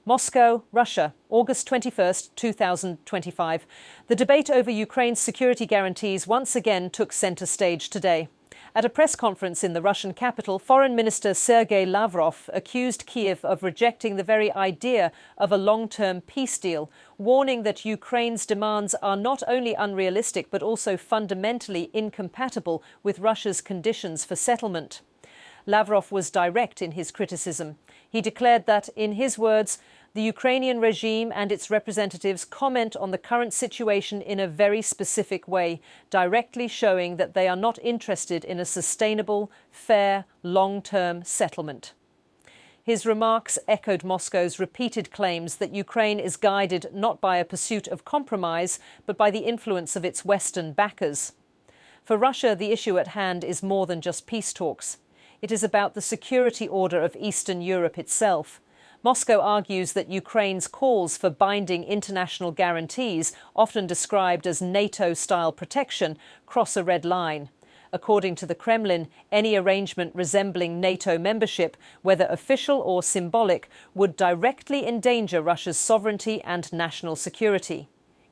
Moscow, Russia, August 21st, 2025. The debate over Ukraine's security guarantees once again took centre stage today. At a press conference in the Russian capital, Foreign Minister Sergei Lavrov accused Kyiv of rejecting the very idea of a long-term peace deal, warning that Ukraine's demands are not only unrealistic but also fundamentally incompatible with Russia's conditions for settlement. Lavrov was direct in his criticism. He declared that, in his words, the Ukrainian regime and its representatives comment on the current situation in a very specific way, directly showing that they are not interested in a sustainable, fair, long-term settlement. His remarks echoed Moscow's repeated claims that Ukraine is guided not by a pursuit of compromise, but by the influence of its Western backers. For Russia, the issue at hand is more than just peace talks. It is about the security order of Eastern Europe itself. Moscow argues that Ukraine's calls for binding international guarantees, often described as NATO-style protection, cross a red line. According to the Kremlin, any arrangement resembling NATO membership, whether official or symbolic, would directly endanger Russia's sovereignty and national security.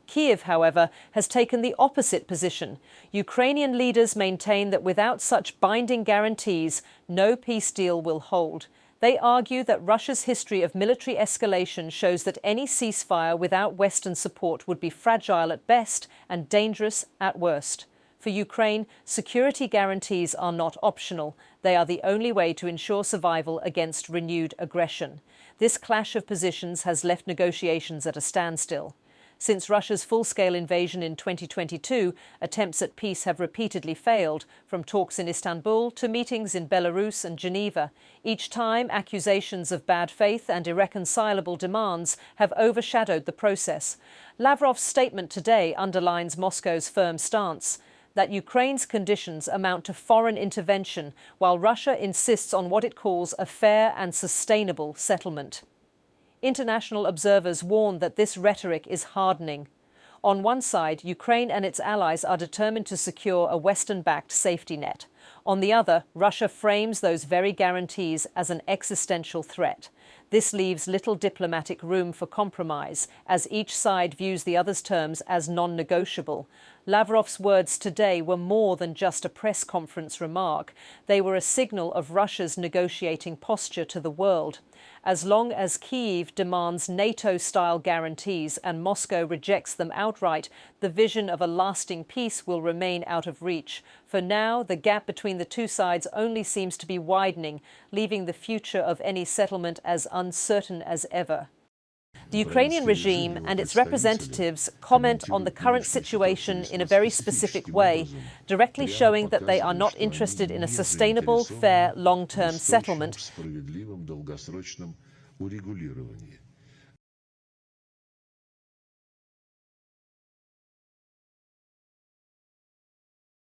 Kyiv, however, has taken the opposite position. Ukrainian leaders maintain that without such binding guarantees, no peace deal will hold. They argue that Russia's history of military escalation shows that any ceasefire without Western support would be fragile at best and dangerous at worst. For Ukraine, security guarantees are not optional. They are the only way to ensure survival against renewed aggression. This clash of positions has left negotiations at a standstill. Since Russia's full-scale invasion in 2022, attempts at peace have repeatedly failed, from talks in Istanbul to meetings in Belarus and Geneva. Each time, accusations of bad faith and irreconcilable demands have overshadowed the process. Lavrov's statement today underlines Moscow's firm stance that Ukraine's conditions amount to foreign intervention, while Russia insists on what it calls a fair and sustainable settlement. International observers warn that this rhetoric is hardening. On one side, Ukraine and its allies are determined to secure a Western-backed safety net. On the other, Russia frames those very guarantees as an existential threat. This leaves little diplomatic room for compromise, as each side views the other's terms as non-negotiable. Lavrov's words today were more than just a press conference remark. They were a signal of Russia's negotiating posture to the world. As long as Kyiv demands NATO-style guarantees and Moscow rejects them outright, the vision of a lasting peace will remain out of reach. For now, the gap between the two sides only seems to be widening, leaving the future of any settlement as uncertain as ever. The Ukrainian regime and its representatives comment on the current situation in a very specific way, directly showing that they are not interested in a sustainable, fair, long-term settlement.